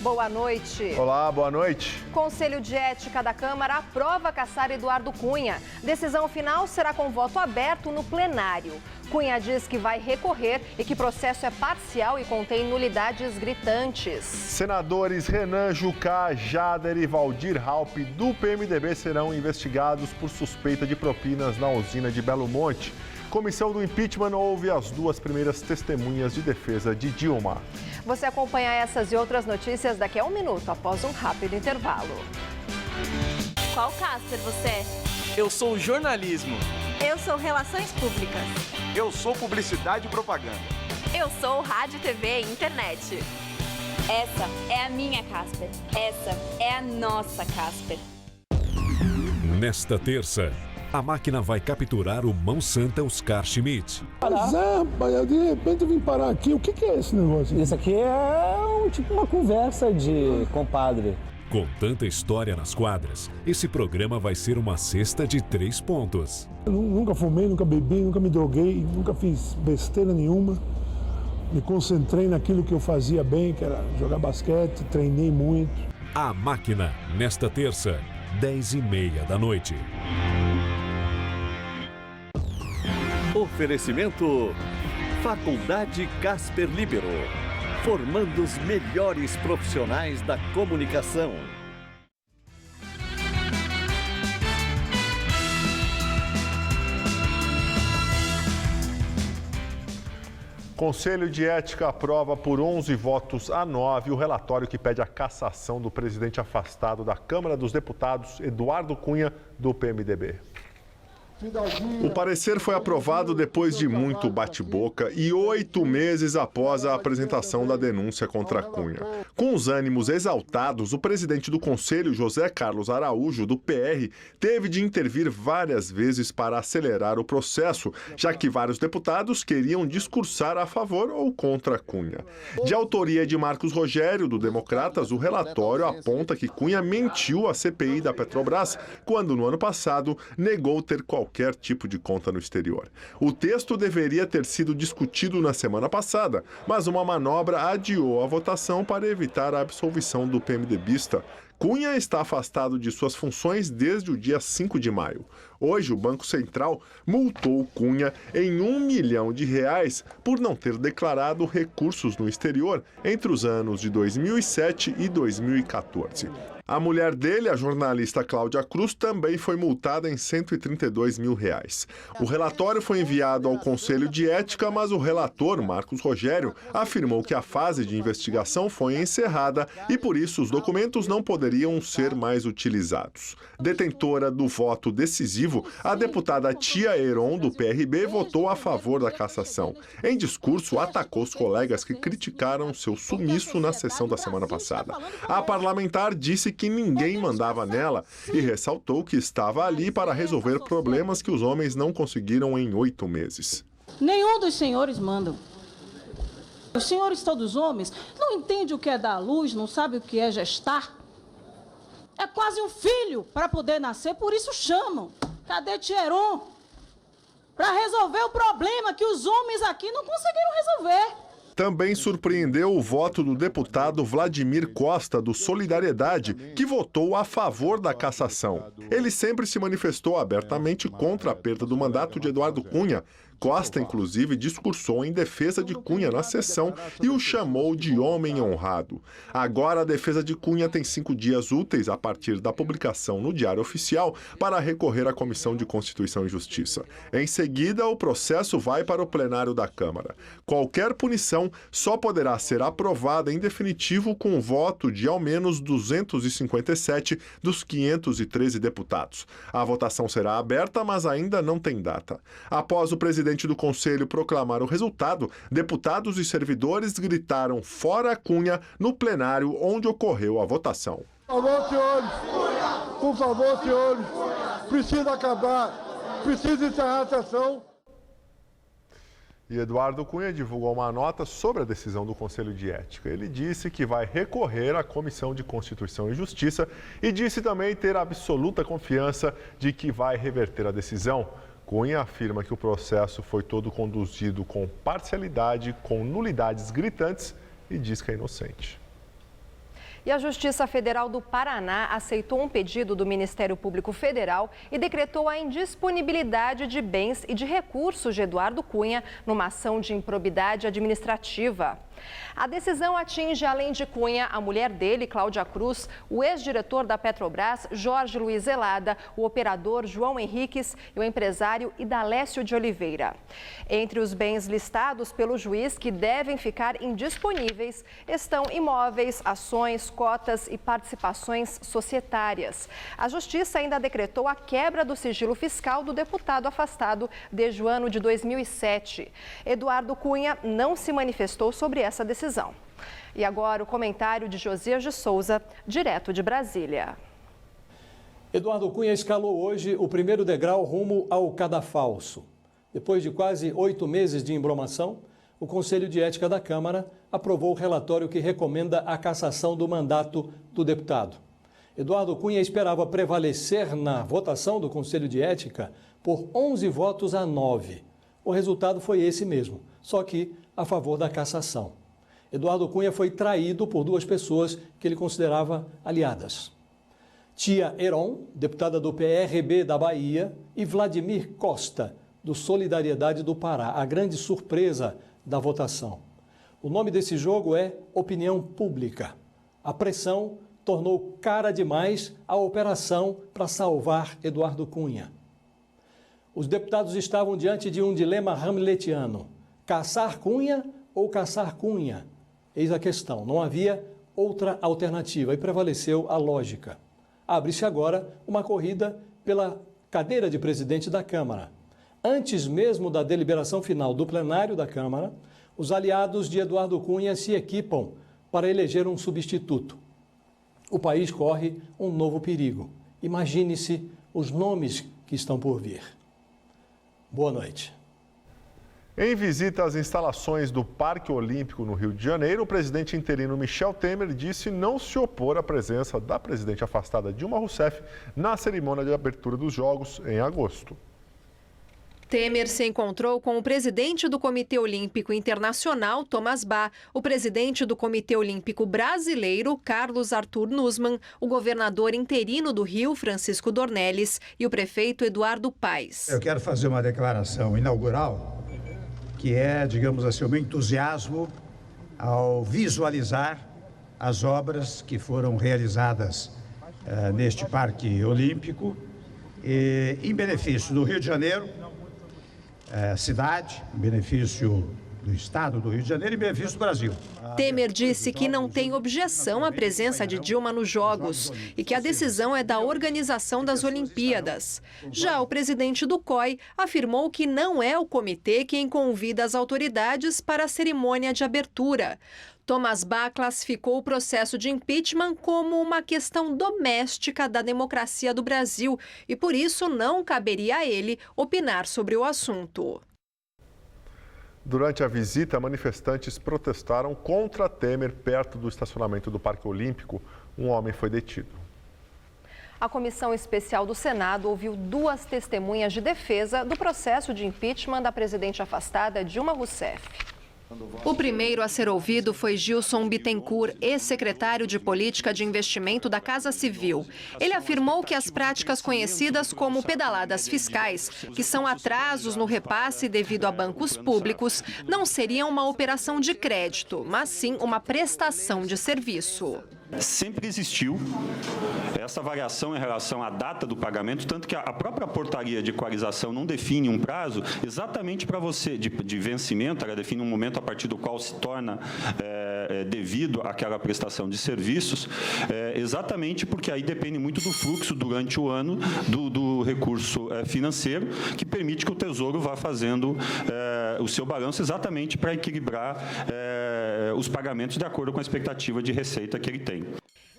Boa noite. Olá, boa noite. Conselho de Ética da Câmara aprova caçar Eduardo Cunha. Decisão final será com voto aberto no plenário. Cunha diz que vai recorrer e que o processo é parcial e contém nulidades gritantes. Senadores Renan Jucá, Jader e Valdir Raupp, do PMDB, serão investigados por suspeita de propinas na usina de Belo Monte. Comissão do impeachment ouve as duas primeiras testemunhas de defesa de Dilma. Você acompanha essas e outras notícias daqui a um minuto, após um rápido intervalo. Qual Casper você é? Eu sou jornalismo. Eu sou relações públicas. Eu sou publicidade e propaganda. Eu sou rádio, TV e internet. Essa é a minha Casper. Essa é a nossa Casper. Nesta terça, a máquina vai capturar o Mão Santa Oscar Schmidt. Mas rapaz, de repente eu vim parar aqui. O que é esse negócio? Isso aqui é tipo uma conversa de compadre. Com tanta história nas quadras, esse programa vai ser uma cesta de 3 pontos. Eu nunca fumei, nunca bebi, nunca me droguei, nunca fiz besteira nenhuma. Me concentrei naquilo que eu fazia bem, que era jogar basquete, treinei muito. A Máquina, nesta terça, 10h30 da noite. Oferecimento Faculdade Casper Libero, formando os melhores profissionais da comunicação. Conselho de Ética aprova por 11 votos a 9 o relatório que pede a cassação do presidente afastado da Câmara dos Deputados, Eduardo Cunha, do PMDB. O parecer foi aprovado depois de muito bate-boca e 8 meses após a apresentação da denúncia contra Cunha. Com os ânimos exaltados, o presidente do Conselho, José Carlos Araújo, do PR, teve de intervir várias vezes para acelerar o processo, já que vários deputados queriam discursar a favor ou contra Cunha. De autoria de Marcos Rogério, do Democratas, o relatório aponta que Cunha mentiu à CPI da Petrobras quando, no ano passado, negou ter qualquer tipo de conta no exterior. O texto deveria ter sido discutido na semana passada, mas uma manobra adiou a votação para evitar a absolvição do PMDBista. Cunha está afastado de suas funções desde o dia 5 de maio. Hoje, o Banco Central multou Cunha em R$1 milhão por não ter declarado recursos no exterior entre os anos de 2007 e 2014. A mulher dele, a jornalista Cláudia Cruz, também foi multada em R$132 mil. O relatório foi enviado ao Conselho de Ética, mas o relator, Marcos Rogério, afirmou que a fase de investigação foi encerrada e, por isso, os documentos não poderiam ser mais utilizados. Detentora do voto decisivo, a deputada Tia Heron, do PRB, votou a favor da cassação. Em discurso, atacou os colegas que criticaram seu sumiço na sessão da semana passada. A parlamentar disse que ninguém mandava nela e ressaltou que estava ali para resolver problemas que os homens não conseguiram em 8 meses. Nenhum dos senhores mandam. Os senhores todos homens não entendem o que é dar à luz, não sabem o que é gestar. É quase um filho para poder nascer, por isso chamam. Cadê Tieron? Para resolver o problema que os homens aqui não conseguiram resolver. Também surpreendeu o voto do deputado Vladimir Costa, do Solidariedade, que votou a favor da cassação. Ele sempre se manifestou abertamente contra a perda do mandato de Eduardo Cunha. Costa, inclusive, discursou em defesa de Cunha na sessão e o chamou de homem honrado. Agora, a defesa de Cunha tem 5 dias úteis a partir da publicação no Diário Oficial para recorrer à Comissão de Constituição e Justiça. Em seguida, o processo vai para o plenário da Câmara. Qualquer punição só poderá ser aprovada em definitivo com o voto de ao menos 257 dos 513 deputados. A votação será aberta, mas ainda não tem data. Após o presidente do Conselho proclamar o resultado, deputados e servidores gritaram "Fora Cunha" no plenário onde ocorreu a votação. Por favor, senhores, por favor, senhores, precisa acabar, precisa encerrar a sessão. E Eduardo Cunha divulgou uma nota sobre a decisão do Conselho de Ética. Ele disse que vai recorrer à Comissão de Constituição e Justiça e disse também ter absoluta confiança de que vai reverter a decisão. Cunha afirma que o processo foi todo conduzido com parcialidade, com nulidades gritantes e diz que é inocente. E a Justiça Federal do Paraná aceitou um pedido do Ministério Público Federal e decretou a indisponibilidade de bens e de recursos de Eduardo Cunha numa ação de improbidade administrativa. A decisão atinge, além de Cunha, a mulher dele, Cláudia Cruz, o ex-diretor da Petrobras, Jorge Luiz Zelada, o operador João Henriques e o empresário Idalécio de Oliveira. Entre os bens listados pelo juiz que devem ficar indisponíveis estão imóveis, ações, cotas e participações societárias. A Justiça ainda decretou a quebra do sigilo fiscal do deputado afastado desde o ano de 2007. Eduardo Cunha não se manifestou sobre essa decisão. E agora o comentário de Josias de Souza, direto de Brasília. Eduardo Cunha escalou hoje o primeiro degrau rumo ao cadafalso. Depois de quase 8 meses de embromação, o Conselho de Ética da Câmara aprovou o relatório que recomenda a cassação do mandato do deputado. Eduardo Cunha esperava prevalecer na votação do Conselho de Ética por 11 votos a 9. O resultado foi esse mesmo, só que a favor da cassação. Eduardo Cunha foi traído por 2 pessoas que ele considerava aliadas. Tia Heron, deputada do PRB da Bahia, e Vladimir Costa, do Solidariedade do Pará, a grande surpresa da votação. O nome desse jogo é opinião pública. A pressão tornou cara demais a operação para salvar Eduardo Cunha. Os deputados estavam diante de um dilema hamletiano: caçar Cunha ou caçar Cunha? Eis a questão, não havia outra alternativa e prevaleceu a lógica. Abre-se agora uma corrida pela cadeira de presidente da Câmara. Antes mesmo da deliberação final do plenário da Câmara, os aliados de Eduardo Cunha se equipam para eleger um substituto. O país corre um novo perigo. Imagine-se os nomes que estão por vir. Boa noite. Em visita às instalações do Parque Olímpico no Rio de Janeiro, o presidente interino Michel Temer disse não se opor à presença da presidente afastada Dilma Rousseff na cerimônia de abertura dos Jogos em agosto. Temer se encontrou com o presidente do Comitê Olímpico Internacional, Thomas Bach, o presidente do Comitê Olímpico Brasileiro, Carlos Arthur Nussmann, o governador interino do Rio, Francisco Dornelles, e o prefeito Eduardo Paes. Eu quero fazer uma declaração inaugural, que é, digamos assim, o meu entusiasmo ao visualizar as obras que foram realizadas neste Parque Olímpico, em benefício do Rio de Janeiro, cidade, em benefício do Estado do Rio de Janeiro e em benefício do Brasil. Temer disse que não tem objeção à presença de Dilma nos Jogos e que a decisão é da organização das Olimpíadas. Já o presidente do COI afirmou que não é o comitê quem convida as autoridades para a cerimônia de abertura. Thomas Bach classificou o processo de impeachment como uma questão doméstica da democracia do Brasil e, por isso, não caberia a ele opinar sobre o assunto. Durante a visita, manifestantes protestaram contra Temer perto do estacionamento do Parque Olímpico. Um homem foi detido. A Comissão Especial do Senado ouviu 2 testemunhas de defesa do processo de impeachment da presidente afastada Dilma Rousseff. O primeiro a ser ouvido foi Gilson Bittencourt, ex-secretário de Política de Investimento da Casa Civil. Ele afirmou que as práticas conhecidas como pedaladas fiscais, que são atrasos no repasse devido a bancos públicos, não seriam uma operação de crédito, mas sim uma prestação de serviço. Sempre existiu essa variação em relação à data do pagamento, tanto que a própria portaria de equalização não define um prazo exatamente para você, de vencimento, ela define um momento a partir do qual se torna devido àquela prestação de serviços, exatamente porque aí depende muito do fluxo durante o ano do recurso financeiro, que permite que o Tesouro vá fazendo o seu balanço exatamente para equilibrar os pagamentos de acordo com a expectativa de receita que ele tem.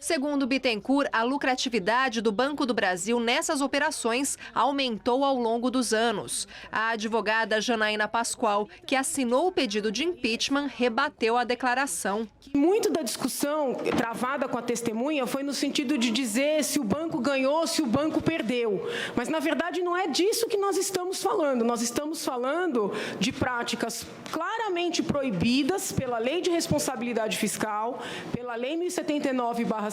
Segundo Bittencourt, a lucratividade do Banco do Brasil nessas operações aumentou ao longo dos anos. A advogada Janaína Pascoal, que assinou o pedido de impeachment, rebateu a declaração. Muito da discussão travada com a testemunha foi no sentido de dizer se o banco ganhou, se o banco perdeu. Mas, na verdade, não é disso que nós estamos falando. Nós estamos falando de práticas claramente proibidas pela Lei de Responsabilidade Fiscal, pela Lei 1079/50.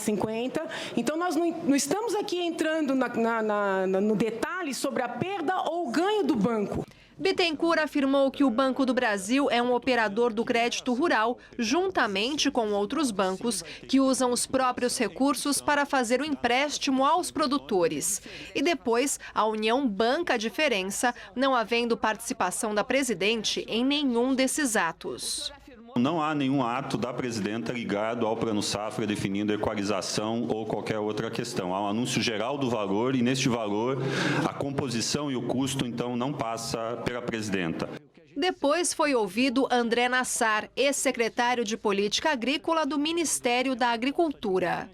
Então, nós não estamos aqui entrando no detalhe sobre a perda ou ganho do banco. Bittencourt afirmou que o Banco do Brasil é um operador do crédito rural, juntamente com outros bancos, que usam os próprios recursos para fazer o empréstimo aos produtores. E depois, a União banca a diferença, não havendo participação da presidente em nenhum desses atos. Não há nenhum ato da presidenta ligado ao Plano Safra definindo equalização ou qualquer outra questão. Há um anúncio geral do valor e, neste valor, a composição e o custo, então, não passa pela presidenta. Depois foi ouvido André Nassar, ex-secretário de Política Agrícola do Ministério da Agricultura.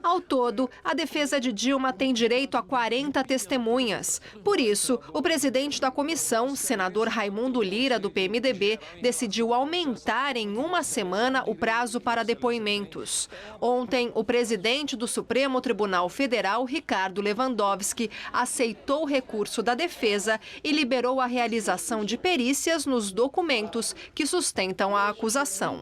Ao todo, a defesa de Dilma tem direito a 40 testemunhas. Por isso, o presidente da comissão, senador Raimundo Lira, do PMDB, decidiu aumentar em uma semana o prazo para depoimentos. Ontem, o presidente do Supremo Tribunal Federal, Ricardo Lewandowski, aceitou o recurso da defesa e liberou a realização de perícias nos documentos que sustentam a acusação.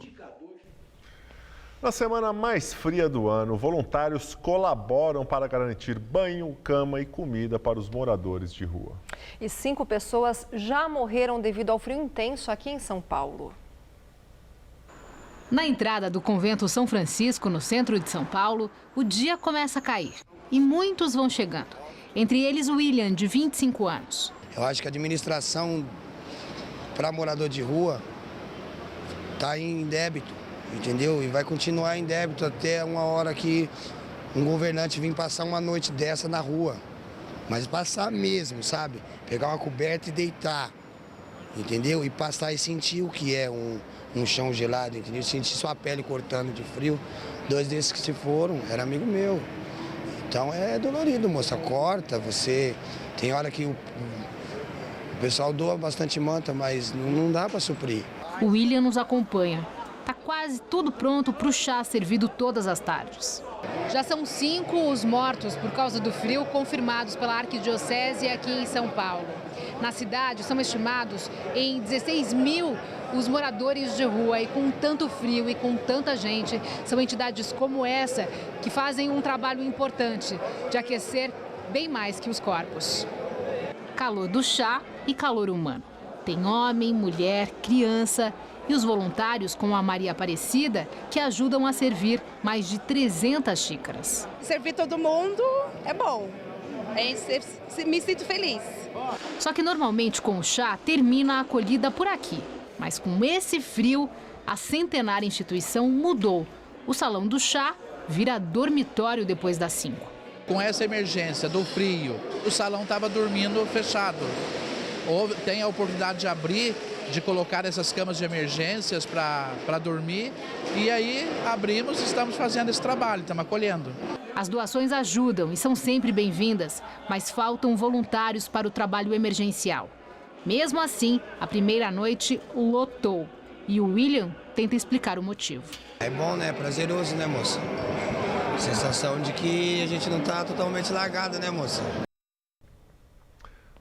Na semana mais fria do ano, voluntários colaboram para garantir banho, cama e comida para os moradores de rua. E 5 pessoas já morreram devido ao frio intenso aqui em São Paulo. Na entrada do Convento São Francisco, no centro de São Paulo, o dia começa a cair e muitos vão chegando. Entre eles, o William, de 25 anos. Eu acho que a administração para morador de rua está em débito. Entendeu? E vai continuar em débito até uma hora que um governante vir passar uma noite dessa na rua. Mas passar mesmo, sabe? Pegar uma coberta e deitar, entendeu? E passar e sentir o que é um chão gelado, entendeu? Sentir sua pele cortando de frio. 2 desses que se foram, era amigo meu. Então é dolorido, moça. Corta, você... Tem hora que o pessoal doa bastante manta, mas não dá para suprir. O William nos acompanha. Está quase tudo pronto para o chá servido todas as tardes. Já são 5 os mortos por causa do frio confirmados pela Arquidiocese aqui em São Paulo. Na cidade são estimados em 16 mil os moradores de rua e com tanto frio e com tanta gente, são entidades como essa que fazem um trabalho importante de aquecer bem mais que os corpos. Calor do chá e calor humano. Tem homem, mulher, criança e os voluntários, como a Maria Aparecida, que ajudam a servir mais de 300 xícaras. Servir todo mundo é bom, me sinto feliz. Só que normalmente com o chá termina a acolhida por aqui. Mas com esse frio, a centenária instituição mudou. O Salão do Chá vira dormitório depois das 5. Com essa emergência do frio, o salão estava dormindo fechado. Tem a oportunidade de abrir, de colocar essas camas de emergências para dormir. E aí abrimos e estamos fazendo esse trabalho, estamos acolhendo. As doações ajudam e são sempre bem-vindas, mas faltam voluntários para o trabalho emergencial. Mesmo assim, a primeira noite lotou. E o William tenta explicar o motivo. É bom, né? Prazeroso, né, moça? Sensação de que a gente não está totalmente largado, né, moça?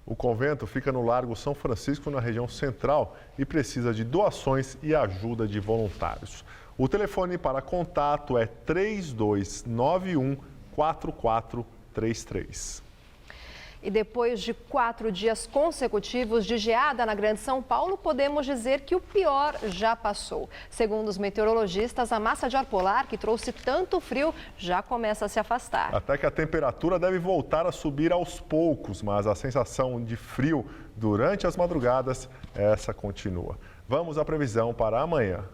O convento fica no Largo São Francisco, na região central, e precisa de doações e ajuda de voluntários. O telefone para contato é 3291-4433. E depois de 4 dias consecutivos de geada na Grande São Paulo, podemos dizer que o pior já passou. Segundo os meteorologistas, a massa de ar polar que trouxe tanto frio já começa a se afastar. Até que a temperatura deve voltar a subir aos poucos, mas a sensação de frio durante as madrugadas, essa continua. Vamos à previsão para amanhã.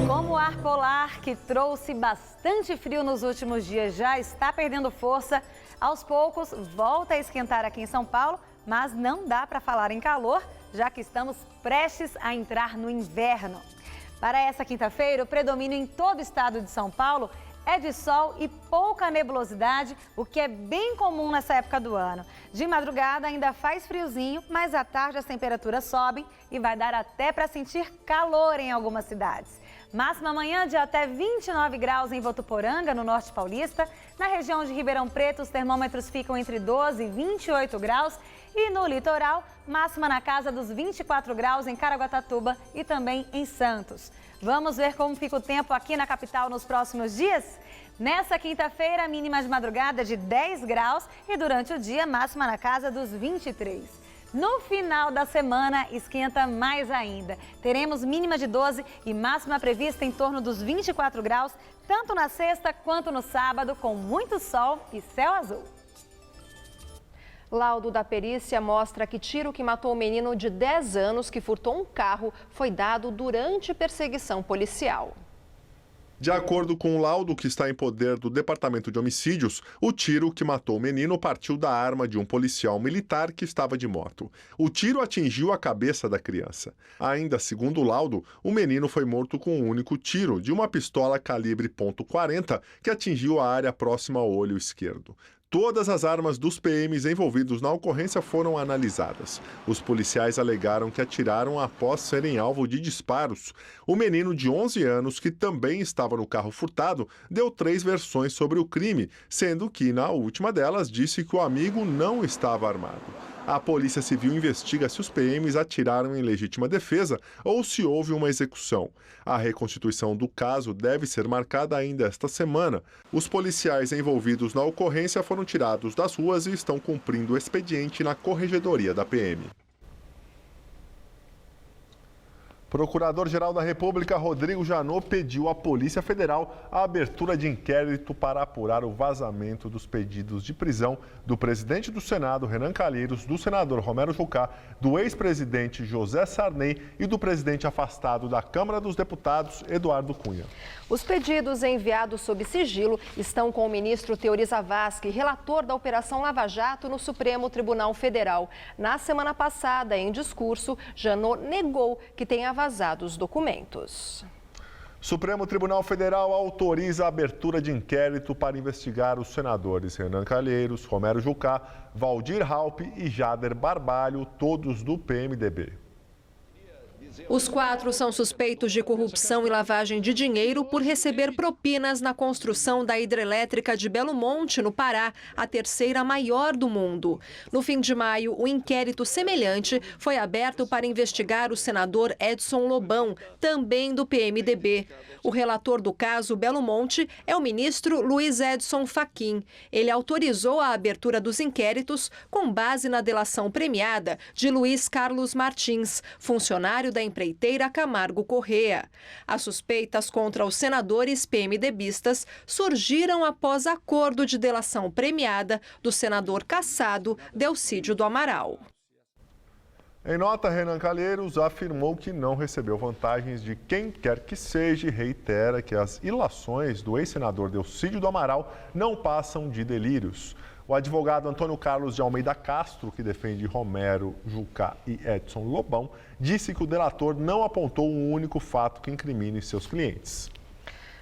Como o ar polar, que trouxe bastante frio nos últimos dias, já está perdendo força, aos poucos volta a esquentar aqui em São Paulo, mas não dá para falar em calor, já que estamos prestes a entrar no inverno. Para essa quinta-feira, o predomínio em todo o estado de São Paulo é de sol e pouca nebulosidade, o que é bem comum nessa época do ano. De madrugada ainda faz friozinho, mas à tarde as temperaturas sobem e vai dar até para sentir calor em algumas cidades. Máxima amanhã de até 29 graus em Votuporanga, no norte paulista. Na região de Ribeirão Preto, os termômetros ficam entre 12 e 28 graus. E no litoral, máxima na casa dos 24 graus em Caraguatatuba e também em Santos. Vamos ver como fica o tempo aqui na capital nos próximos dias? Nessa quinta-feira, mínima de madrugada de 10 graus e durante o dia, máxima na casa dos 23. No final da semana, esquenta mais ainda. Teremos mínima de 12 e máxima prevista em torno dos 24 graus, tanto na sexta quanto no sábado, com muito sol e céu azul. Laudo da perícia mostra que tiro que matou o menino de 10 anos que furtou um carro foi dado durante perseguição policial. De acordo com o laudo que está em poder do Departamento de Homicídios, o tiro que matou o menino partiu da arma de um policial militar que estava de moto. O tiro atingiu a cabeça da criança. Ainda segundo o laudo, o menino foi morto com um único tiro de uma pistola calibre .40 que atingiu a área próxima ao olho esquerdo. Todas as armas dos PMs envolvidos na ocorrência foram analisadas. Os policiais alegaram que atiraram após serem alvo de disparos. O menino de 11 anos, que também estava no carro furtado, deu 3 versões sobre o crime, sendo que, na última delas, disse que o amigo não estava armado. A Polícia Civil investiga se os PMs atiraram em legítima defesa ou se houve uma execução. A reconstituição do caso deve ser marcada ainda esta semana. Os policiais envolvidos na ocorrência foram tirados das ruas e estão cumprindo o expediente na Corregedoria da PM. Procurador-Geral da República, Rodrigo Janot, pediu à Polícia Federal a abertura de inquérito para apurar o vazamento dos pedidos de prisão do presidente do Senado, Renan Calheiros, do senador Romero Jucá, do ex-presidente José Sarney e do presidente afastado da Câmara dos Deputados, Eduardo Cunha. Os pedidos enviados sob sigilo estão com o ministro Teori Zavascki, relator da Operação Lava Jato no Supremo Tribunal Federal. Na semana passada, em discurso, Janot negou que tenha vazado os documentos. Supremo Tribunal Federal autoriza a abertura de inquérito para investigar os senadores Renan Calheiros, Romero Jucá, Waldir Raupp e Jader Barbalho, todos do PMDB. Os 4 são suspeitos de corrupção e lavagem de dinheiro por receber propinas na construção da hidrelétrica de Belo Monte, no Pará, a terceira maior do mundo. No fim de maio, um inquérito semelhante foi aberto para investigar o senador Edson Lobão, também do PMDB. O relator do caso Belo Monte é o ministro Luiz Edson Fachin. Ele autorizou a abertura dos inquéritos com base na delação premiada de Luiz Carlos Martins, funcionário da empreiteira Camargo Corrêa. As suspeitas contra os senadores PMDBistas surgiram após acordo de delação premiada do senador cassado Delcídio do Amaral. Em nota, Renan Calheiros afirmou que não recebeu vantagens de quem quer que seja e reitera que as ilações do ex-senador Delcídio do Amaral não passam de delírios. O advogado Antônio Carlos de Almeida Castro, que defende Romero, Jucá e Edson Lobão, disse que o delator não apontou um único fato que incrimine seus clientes.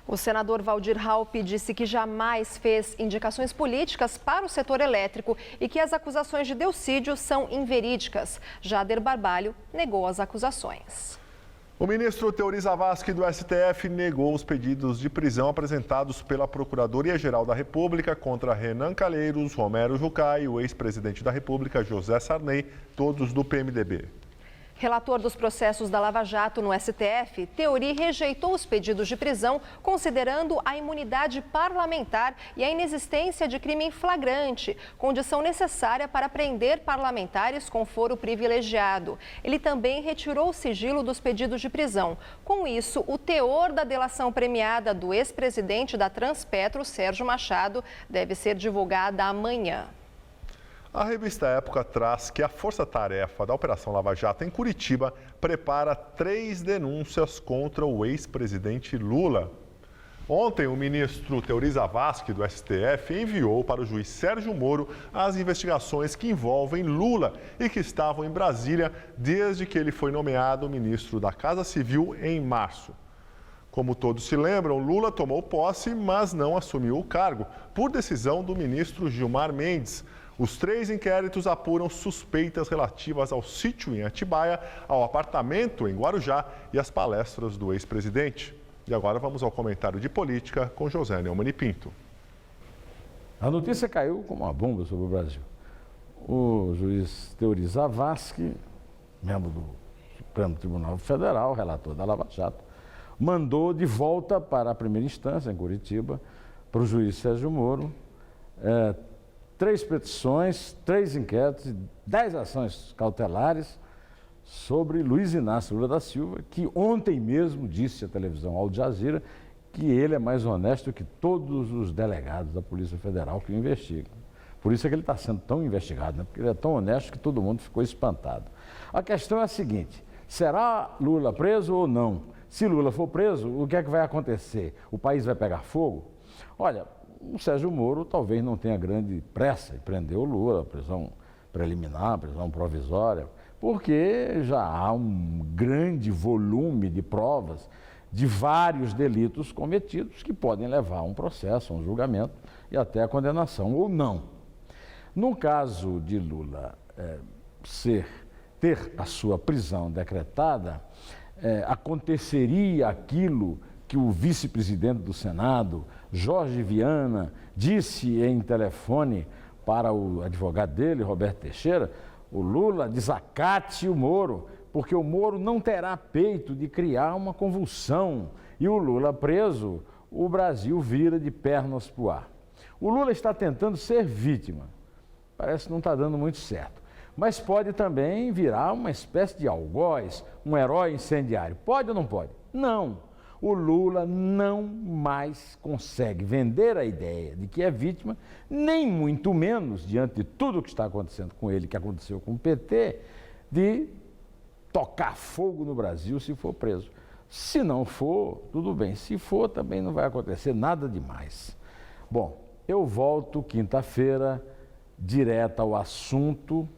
O senador Waldir Raupp disse que jamais fez indicações políticas para o setor elétrico e que as acusações de Delcídio são inverídicas. Jader Barbalho negou as acusações. O ministro Teori Zavascki do STF negou os pedidos de prisão apresentados pela Procuradoria-Geral da República contra Renan Calheiros, Romero Jucá e o ex-presidente da República, José Sarney, todos do PMDB. Relator dos processos da Lava Jato no STF, Teori rejeitou os pedidos de prisão, considerando a imunidade parlamentar e a inexistência de crime em flagrante, condição necessária para prender parlamentares com foro privilegiado. Ele também retirou o sigilo dos pedidos de prisão. Com isso, o teor da delação premiada do ex-presidente da Transpetro, Sérgio Machado, deve ser divulgada amanhã. A revista Época traz que a Força-Tarefa da Operação Lava Jato em Curitiba prepara 3 denúncias contra o ex-presidente Lula. Ontem, o ministro Teori Zavascki do STF enviou para o juiz Sérgio Moro as investigações que envolvem Lula e que estavam em Brasília desde que ele foi nomeado ministro da Casa Civil em março. Como todos se lembram, Lula tomou posse, mas não assumiu o cargo, por decisão do ministro Gilmar Mendes. Os 3 inquéritos apuram suspeitas relativas ao sítio em Atibaia, ao apartamento em Guarujá e às palestras do ex-presidente. E agora vamos ao comentário de política com José Neumann e Pinto. A notícia caiu como uma bomba sobre o Brasil. O juiz Teori Zavascki, membro do Supremo Tribunal Federal, relator da Lava Jato, mandou de volta para a primeira instância, em Curitiba, para o juiz Sérgio Moro, 3 petições, 3 inquéritos e 10 ações cautelares sobre Luiz Inácio Lula da Silva, que ontem mesmo disse à televisão Al Jazeera que ele é mais honesto que todos os delegados da Polícia Federal que o investigam. Por isso é que ele está sendo tão investigado, né? Porque ele é tão honesto que todo mundo ficou espantado. A questão é a seguinte: será Lula preso ou não? Se Lula for preso, o que é que vai acontecer? O país vai pegar fogo? Olha, o Sérgio Moro talvez não tenha grande pressa em prender o Lula, prisão preliminar, prisão provisória, porque já há um grande volume de provas de vários delitos cometidos que podem levar a um processo, a um julgamento e até a condenação ou não. No caso de Lula ter a sua prisão decretada, aconteceria aquilo que o vice-presidente do Senado, Jorge Viana, disse em telefone para o advogado dele, Roberto Teixeira: o Lula desacate o Moro, porque o Moro não terá peito de criar uma convulsão. E o Lula preso, o Brasil vira de pernas para o ar. O Lula está tentando ser vítima. Parece que não está dando muito certo. Mas pode também virar uma espécie de algoz, um herói incendiário. Pode ou não pode? Não. O Lula não mais consegue vender a ideia de que é vítima, nem muito menos, diante de tudo o que está acontecendo com ele, que aconteceu com o PT, de tocar fogo no Brasil se for preso. Se não for, tudo bem. Se for, também não vai acontecer nada demais. Bom, eu volto quinta-feira, direto ao assunto,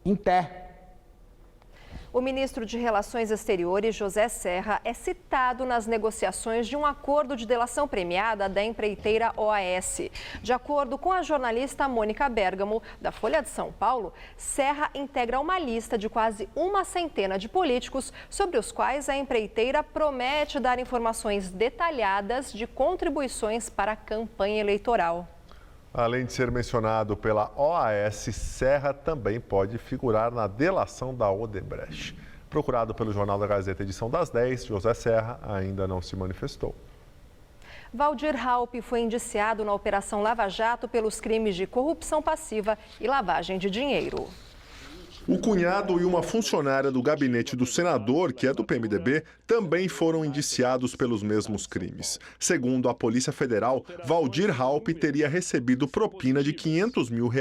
em pé. O ministro de Relações Exteriores, José Serra, é citado nas negociações de um acordo de delação premiada da empreiteira OAS. De acordo com a jornalista Mônica Bergamo, da Folha de São Paulo, Serra integra uma lista de quase uma centena de políticos sobre os quais a empreiteira promete dar informações detalhadas de contribuições para a campanha eleitoral. Além de ser mencionado pela OAS, Serra também pode figurar na delação da Odebrecht. Procurado pelo Jornal da Gazeta, edição das 10, José Serra ainda não se manifestou. Valdir Raupp foi indiciado na Operação Lava Jato pelos crimes de corrupção passiva e lavagem de dinheiro. O cunhado e uma funcionária do gabinete do senador, que é do PMDB, também foram indiciados pelos mesmos crimes. Segundo a Polícia Federal, Valdir Raupp teria recebido propina de R$500 mil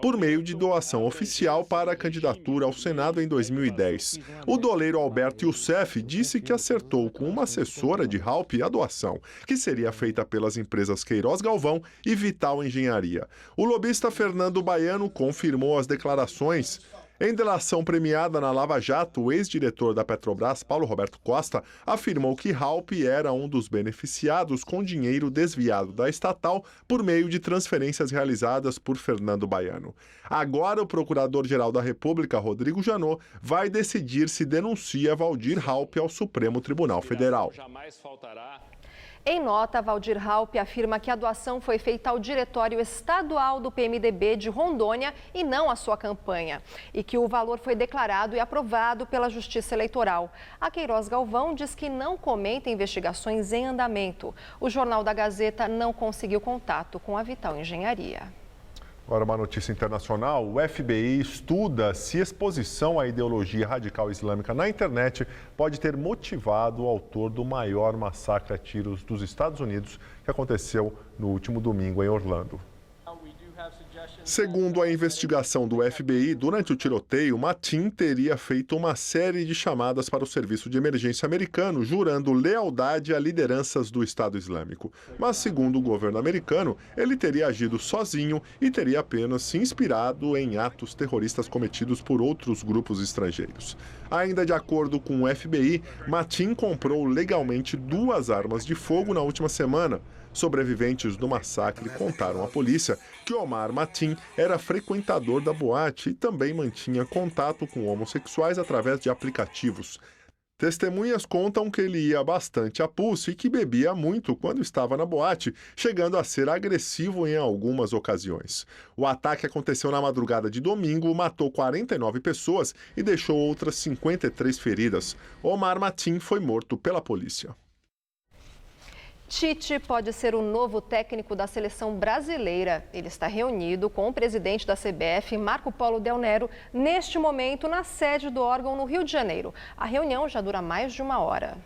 por meio de doação oficial para a candidatura ao Senado em 2010. O doleiro Alberto Youssef disse que acertou com uma assessora de Raupp a doação, que seria feita pelas empresas Queiroz Galvão e Vital Engenharia. O lobista Fernando Baiano confirmou as declarações. Em delação premiada na Lava Jato, o ex-diretor da Petrobras, Paulo Roberto Costa, afirmou que Raupp era um dos beneficiados com dinheiro desviado da estatal por meio de transferências realizadas por Fernando Baiano. Agora, o Procurador-Geral da República, Rodrigo Janot, vai decidir se denuncia Valdir Raupp ao Supremo Tribunal Federal. Em nota, Valdir Raupp afirma que a doação foi feita ao Diretório Estadual do PMDB de Rondônia e não à sua campanha, e que o valor foi declarado e aprovado pela Justiça Eleitoral. A Queiroz Galvão diz que não comenta investigações em andamento. O Jornal da Gazeta não conseguiu contato com a Vital Engenharia. Agora uma notícia internacional, o FBI estuda se exposição à ideologia radical islâmica na internet pode ter motivado o autor do maior massacre a tiros dos Estados Unidos, que aconteceu no último domingo em Orlando. Segundo a investigação do FBI, durante o tiroteio, Mateen teria feito uma série de chamadas para o Serviço de Emergência americano, jurando lealdade a lideranças do Estado Islâmico. Mas, segundo o governo americano, ele teria agido sozinho e teria apenas se inspirado em atos terroristas cometidos por outros grupos estrangeiros. Ainda de acordo com o FBI, Mateen comprou legalmente 2 armas de fogo na última semana. Sobreviventes do massacre contaram à polícia que Omar Mateen era frequentador da boate e também mantinha contato com homossexuais através de aplicativos. Testemunhas contam que ele ia bastante a pulso e que bebia muito quando estava na boate, chegando a ser agressivo em algumas ocasiões. O ataque aconteceu na madrugada de domingo, matou 49 pessoas e deixou outras 53 feridas. Omar Mateen foi morto pela polícia. Tite pode ser o novo técnico da seleção brasileira. Ele está reunido com o presidente da CBF, Marco Polo Del Nero, neste momento na sede do órgão no Rio de Janeiro. A reunião já dura mais de 1 hora.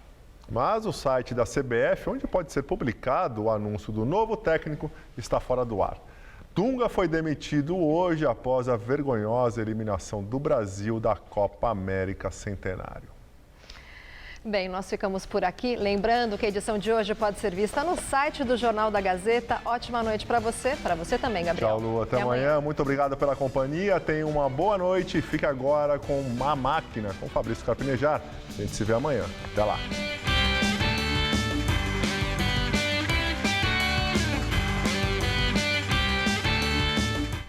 Mas o site da CBF, onde pode ser publicado o anúncio do novo técnico, está fora do ar. Dunga foi demitido hoje após a vergonhosa eliminação do Brasil da Copa América Centenário. Bem, nós ficamos por aqui. Lembrando que a edição de hoje pode ser vista no site do Jornal da Gazeta. Ótima noite para você também, Gabriel. Tchau, Lu. Até amanhã. Muito obrigado pela companhia. Tenha uma boa noite. Fique agora com A Máquina, com Fabrício Carpinejar. A gente se vê amanhã. Até lá.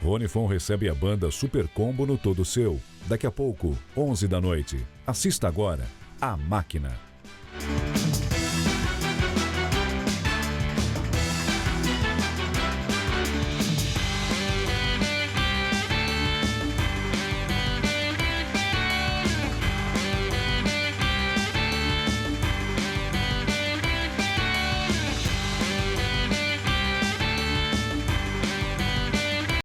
Rony Fon recebe a banda Super Combo no Todo Seu. Daqui a pouco, 11 da noite. Assista agora A Máquina.